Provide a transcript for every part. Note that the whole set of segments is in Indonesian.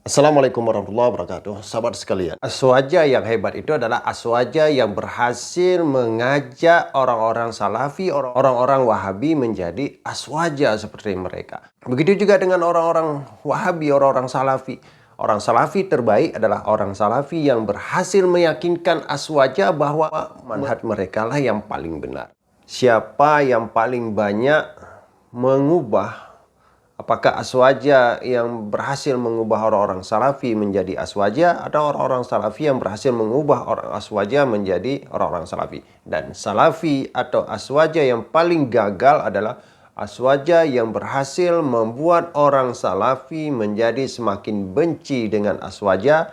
Assalamualaikum warahmatullahi wabarakatuh. Sahabat sekalian, aswaja yang hebat itu adalah aswaja yang berhasil mengajak orang-orang salafi, orang-orang wahabi menjadi aswaja seperti mereka. Begitu juga dengan orang-orang wahabi, orang-orang salafi. Orang salafi terbaik adalah orang salafi yang berhasil meyakinkan aswaja bahwa manhaj mereka lah yang paling benar. Siapa yang paling banyak mengubah, apakah aswaja yang berhasil mengubah orang-orang salafi menjadi aswaja atau orang-orang salafi yang berhasil mengubah orang aswaja menjadi orang-orang salafi? Dan salafi atau aswaja yang paling gagal adalah aswaja yang berhasil membuat orang salafi menjadi semakin benci dengan aswaja.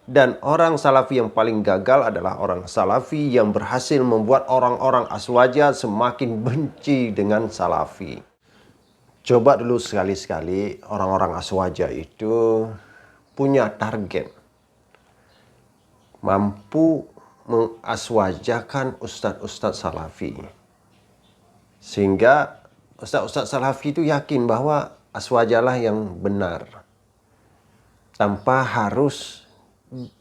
Dan orang salafi yang paling gagal adalah orang salafi yang berhasil membuat orang-orang aswaja semakin benci dengan salafi. Coba dulu sekali-sekali orang-orang aswaja itu punya target. Mampu mengaswajakan ustadz-ustadz salafi. Sehingga ustadz-ustadz salafi itu yakin bahwa aswajalah yang benar. Tanpa harus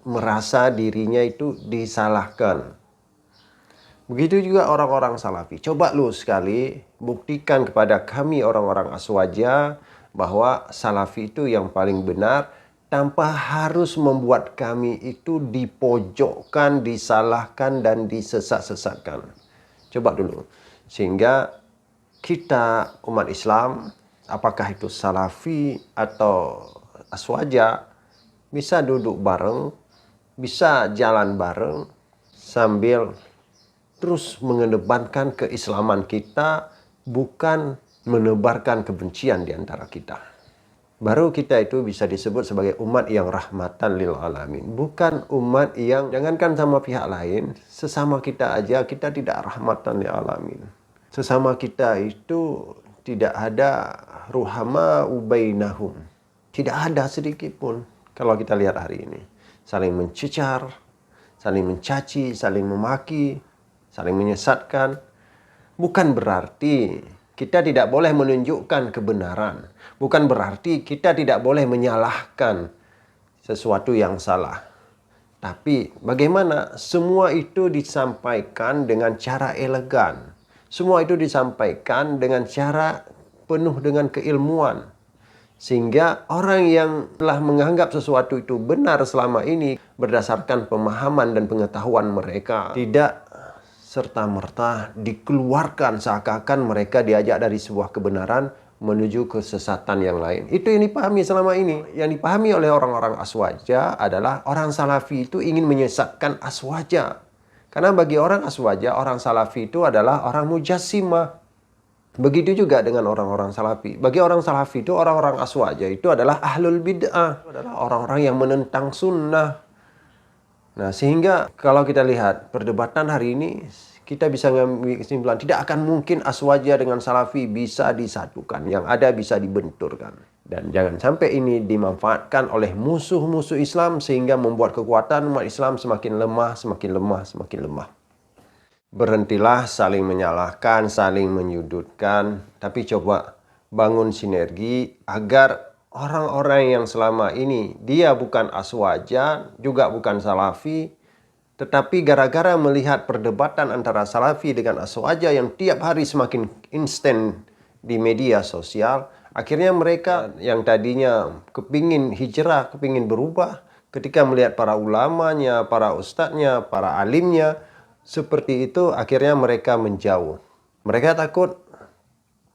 merasa dirinya itu disalahkan. Begitu juga orang-orang salafi. Coba lu sekali buktikan kepada kami orang-orang aswaja bahwa salafi itu yang paling benar tanpa harus membuat kami itu dipojokkan, disalahkan, dan disesat-sesatkan. Coba dulu. Sehingga kita umat Islam, apakah itu salafi atau aswaja, bisa duduk bareng, bisa jalan bareng sambil terus mengedepankan keislaman kita, bukan menebarkan kebencian di antara kita. Baru kita itu bisa disebut sebagai umat yang rahmatan lil alamin. Bukan umat yang, jangankan sama pihak lain, sesama kita aja kita tidak rahmatan lil alamin. Sesama kita itu tidak ada ruhama ubainahum. Tidak ada sedikit pun kalau kita lihat hari ini. Saling mencecar, saling mencaci, saling memaki, saling menyesatkan. Bukan berarti kita tidak boleh menunjukkan kebenaran. Bukan berarti kita tidak boleh menyalahkan sesuatu yang salah. Tapi bagaimana semua itu disampaikan dengan cara elegan. Semua itu disampaikan dengan cara penuh dengan keilmuan. Sehingga orang yang telah menganggap sesuatu itu benar selama ini berdasarkan pemahaman dan pengetahuan mereka, tidak serta-merta dikeluarkan seakan-akan mereka diajak dari sebuah kebenaran menuju kesesatan yang lain. Itu yang dipahami selama ini. Yang dipahami oleh orang-orang aswaja adalah orang salafi itu ingin menyesatkan aswaja. Karena bagi orang aswaja, orang salafi itu adalah orang mujassimah. Begitu juga dengan orang-orang salafi. Bagi orang salafi itu, orang-orang aswaja itu adalah ahlul bid'ah. Itu adalah orang-orang yang menentang sunnah. Nah, sehingga kalau kita lihat perdebatan hari ini, kita bisa mengambil kesimpulan tidak akan mungkin aswaja dengan salafi bisa disatukan. Yang ada bisa dibenturkan. Dan jangan sampai ini dimanfaatkan oleh musuh-musuh Islam sehingga membuat kekuatan umat Islam semakin lemah, semakin lemah, semakin lemah. Berhentilah saling menyalahkan, saling menyudutkan, tapi coba bangun sinergi agar orang-orang yang selama ini dia bukan aswaja, juga bukan salafi, tetapi gara-gara melihat perdebatan antara salafi dengan aswaja yang tiap hari semakin instan di media sosial, akhirnya mereka yang tadinya kepingin hijrah, kepingin berubah, ketika melihat para ulamanya, para ustadznya, para alimnya seperti itu, akhirnya mereka menjauh. Mereka takut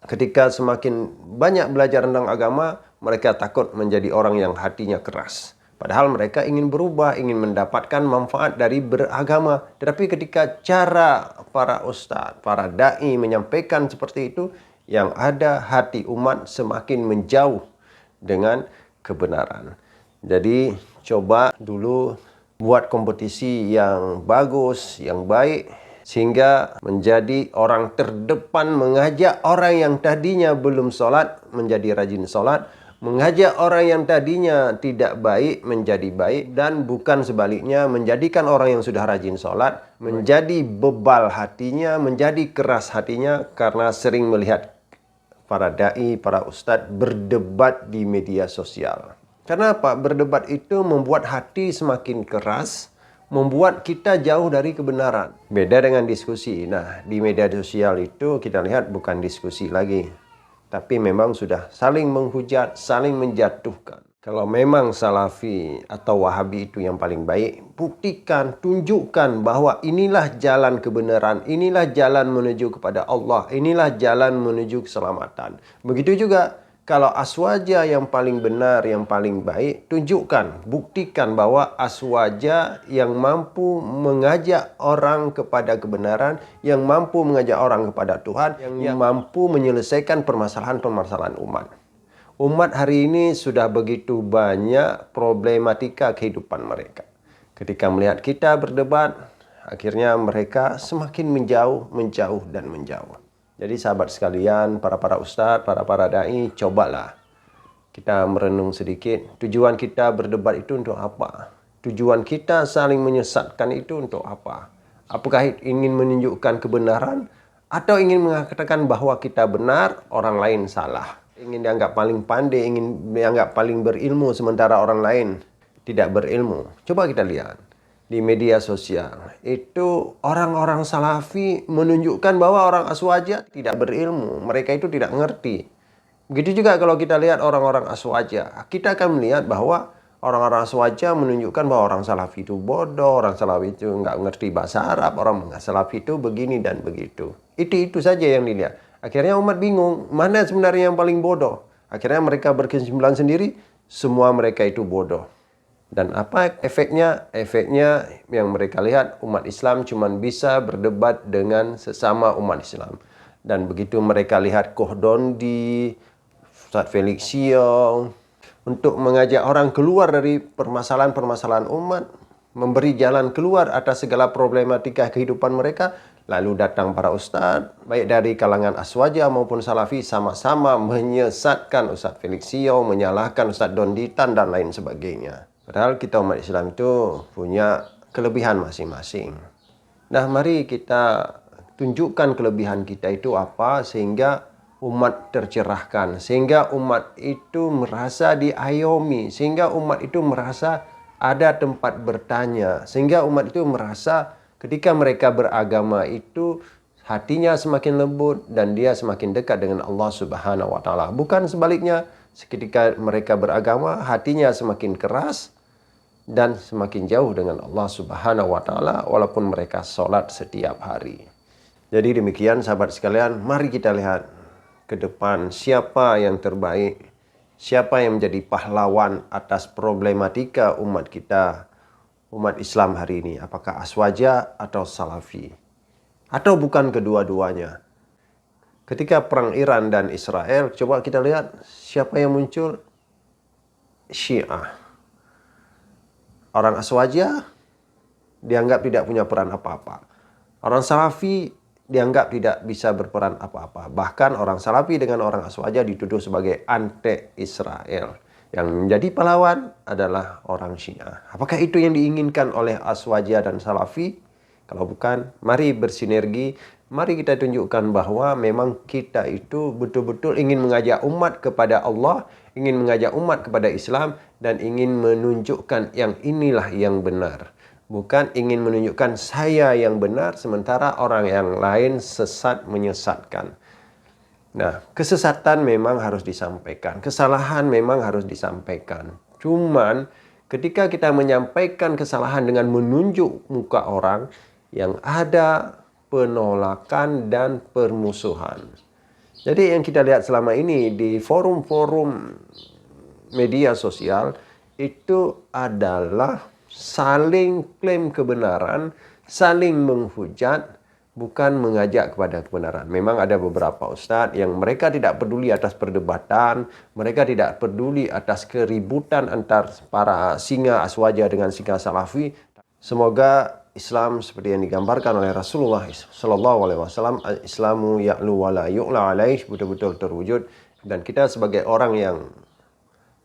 ketika semakin banyak belajar tentang agama, mereka takut menjadi orang yang hatinya keras. Padahal mereka ingin berubah, ingin mendapatkan manfaat dari beragama. Tetapi ketika cara para ustadz, para da'i menyampaikan seperti itu, yang ada hati umat semakin menjauh dengan kebenaran. Jadi coba dulu buat kompetisi yang bagus, yang baik, sehingga menjadi orang terdepan mengajak orang yang tadinya belum sholat menjadi rajin sholat, mengajak orang yang tadinya tidak baik menjadi baik, dan bukan sebaliknya menjadikan orang yang sudah rajin sholat menjadi bebal hatinya, menjadi keras hatinya karena sering melihat para da'i, para ustadz berdebat di media sosial. Karena apa? Berdebat itu membuat hati semakin keras, membuat kita jauh dari kebenaran. Beda dengan diskusi. Nah, di media sosial itu kita lihat bukan diskusi lagi, tapi memang sudah saling menghujat, saling menjatuhkan. Kalau memang Salafi atau Wahabi itu yang paling baik, buktikan, tunjukkan bahwa inilah jalan kebenaran, inilah jalan menuju kepada Allah, inilah jalan menuju keselamatan. Begitu juga kalau aswaja yang paling benar, yang paling baik, tunjukkan, buktikan bahwa aswaja yang mampu mengajak orang kepada kebenaran, yang mampu mengajak orang kepada Tuhan, yang mampu menyelesaikan permasalahan-permasalahan umat. Umat hari ini sudah begitu banyak problematika kehidupan mereka. Ketika melihat kita berdebat, akhirnya mereka semakin menjauh, dan menjauh. Jadi sahabat sekalian, para ustadz, para da'i, cobalah kita merenung sedikit. Tujuan kita berdebat itu untuk apa? Tujuan kita saling menyesatkan itu untuk apa? Apakah ingin menunjukkan kebenaran atau ingin mengatakan bahwa kita benar, orang lain salah? Ingin dianggap paling pandai, ingin dianggap paling berilmu, sementara orang lain tidak berilmu. Coba kita lihat di media sosial, itu orang-orang Salafi menunjukkan bahwa orang Aswaja tidak berilmu. Mereka itu tidak ngerti. Begitu juga kalau kita lihat orang-orang Aswaja, kita akan melihat bahwa orang-orang Aswaja menunjukkan bahwa orang Salafi itu bodoh, orang Salafi itu nggak ngerti bahasa Arab, orang Salafi itu begini dan begitu. Itu saja yang dilihat. Akhirnya umat bingung, mana sebenarnya yang paling bodoh? Akhirnya mereka berkesimpulan sendiri, semua mereka itu bodoh. Dan apa efeknya? Efeknya yang mereka lihat, umat Islam cuma bisa berdebat dengan sesama umat Islam. Dan begitu mereka lihat Koh Dondi, Ustaz Felix Siong, untuk mengajak orang keluar dari permasalahan-permasalahan umat, memberi jalan keluar atas segala problematika kehidupan mereka, lalu datang para ustadz, baik dari kalangan Aswaja maupun Salafi, sama-sama menyesatkan Ustaz Felix Siong, menyalahkan Ustaz Donditan, dan lain sebagainya. Padahal kita umat Islam itu punya kelebihan masing-masing. Nah, mari kita tunjukkan kelebihan kita itu apa, sehingga umat tercerahkan, sehingga umat itu merasa diayomi, sehingga umat itu merasa ada tempat bertanya, sehingga umat itu merasa ketika mereka beragama itu hatinya semakin lembut dan dia semakin dekat dengan Allah Subhanahu wa taala. Bukan sebaliknya, ketika mereka beragama hatinya semakin keras dan semakin jauh dengan Allah Subhanahu wa taala walaupun mereka sholat setiap hari. Jadi demikian sahabat sekalian, mari kita lihat ke depan siapa yang terbaik, siapa yang menjadi pahlawan atas problematika umat kita, umat Islam hari ini. Apakah Aswaja atau Salafi? Atau bukan kedua-duanya? Ketika perang Iran dan Israel, coba kita lihat siapa yang muncul? Syiah. Orang Aswaja dianggap tidak punya peran apa-apa. Orang Salafi dianggap tidak bisa berperan apa-apa. Bahkan orang Salafi dengan orang Aswaja dituduh sebagai anti-Israel. Yang menjadi pahlawan adalah orang Syiah. Apakah itu yang diinginkan oleh Aswaja dan Salafi? Kalau bukan, mari bersinergi. Mari kita tunjukkan bahwa memang kita itu betul-betul ingin mengajak umat kepada Allah, ingin mengajak umat kepada Islam, dan ingin menunjukkan yang inilah yang benar. Bukan ingin menunjukkan saya yang benar, sementara orang yang lain sesat menyesatkan. Nah, kesesatan memang harus disampaikan. Kesalahan memang harus disampaikan. Cuman ketika kita menyampaikan kesalahan dengan menunjuk muka orang, yang ada penolakan dan permusuhan. Jadi yang kita lihat selama ini di forum-forum media sosial itu adalah saling klaim kebenaran, saling menghujat, bukan mengajak kepada kebenaran. Memang ada beberapa ustadz yang mereka tidak peduli atas perdebatan, mereka tidak peduli atas keributan antar para singa Aswaja dengan singa Salafi. Semoga Islam seperti yang digambarkan oleh Rasulullah SAW, Islamu ya'lu wa la yu'la alaih, betul-betul terwujud. Dan kita sebagai orang yang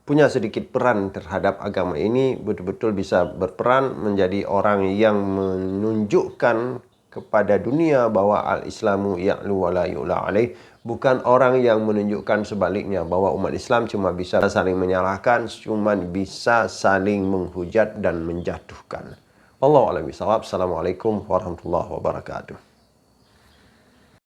punya sedikit peran terhadap agama ini, betul-betul bisa berperan menjadi orang yang menunjukkan kepada dunia bahwa al-Islamu ya'lu wa la yu'la alaih, bukan orang yang menunjukkan sebaliknya bahwa umat Islam cuma bisa saling menyalahkan, cuma bisa saling menghujat dan menjatuhkan. Wallahu a'lam bishawab. Assalamualaikum warahmatullahi wabarakatuh.